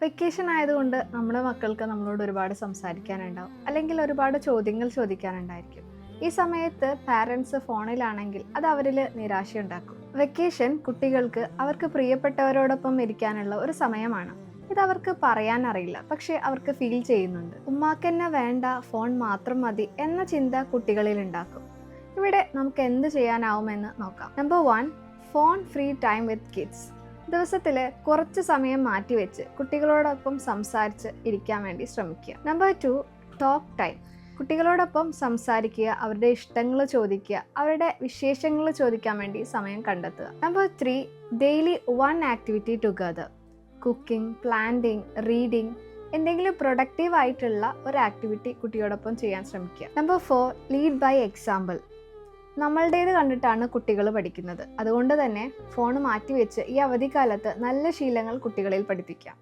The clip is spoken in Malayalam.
വെക്കേഷൻ ആയതുകൊണ്ട് നമ്മുടെ മക്കൾക്ക് നമ്മളോട് ഒരുപാട് സംസാരിക്കാനുണ്ടാവും, അല്ലെങ്കിൽ ഒരുപാട് ചോദ്യങ്ങൾ ചോദിക്കാനുണ്ടായിരിക്കും. ഈ സമയത്ത് പാരൻസ് ഫോണിലാണെങ്കിൽ അത് അവരിൽ നിരാശയുണ്ടാക്കും. വെക്കേഷൻ കുട്ടികൾക്ക് അവർക്ക് പ്രിയപ്പെട്ടവരോടൊപ്പം ഇരിക്കാനുള്ള ഒരു സമയമാണ്. ഇതവർക്ക് പറയാൻ അറിയില്ല, പക്ഷെ അവർക്ക് ഫീൽ ചെയ്യുന്നുണ്ട്. ഉമ്മാക്കെന്നെ വേണ്ട, ഫോൺ മാത്രം മതി എന്ന ചിന്ത കുട്ടികളിൽ ഉണ്ടാക്കും. ഇവിടെ നമുക്ക് എന്ത് ചെയ്യാനാവുമെന്ന് നോക്കാം. Number 1, phone free time with kids. ദിവസത്തിൽ കുറച്ച് സമയം മാറ്റിവെച്ച് കുട്ടികളോടൊപ്പം സംസാരിച്ച് ഇരിക്കാൻ വേണ്ടി ശ്രമിക്കുക. Number 2, talk time. കുട്ടികളോടൊപ്പം സംസാരിക്കുക, അവരുടെ ഇഷ്ടങ്ങൾ ചോദിക്കുക, അവരുടെ വിശേഷങ്ങൾ ചോദിക്കാൻ വേണ്ടി സമയം കണ്ടെത്തുക. Number 3, daily 1 activity together. Cooking, planting, reading, എന്തെങ്കിലും പ്രൊഡക്റ്റീവ് ആയിട്ടുള്ള ഒരു ആക്ടിവിറ്റി കുട്ടിയോടൊപ്പം ചെയ്യാൻ ശ്രമിക്കുക. Number 4, lead by example. നമ്മളുടേത് കണ്ടിട്ടാണ് കുട്ടികൾ പഠിക്കുന്നത്. അതുകൊണ്ട് തന്നെ ഫോൺ മാറ്റിവെച്ച് ഈ അവധിക്കാലത്ത് നല്ല ശീലങ്ങൾ കുട്ടികളിൽ പഠിപ്പിക്കാം.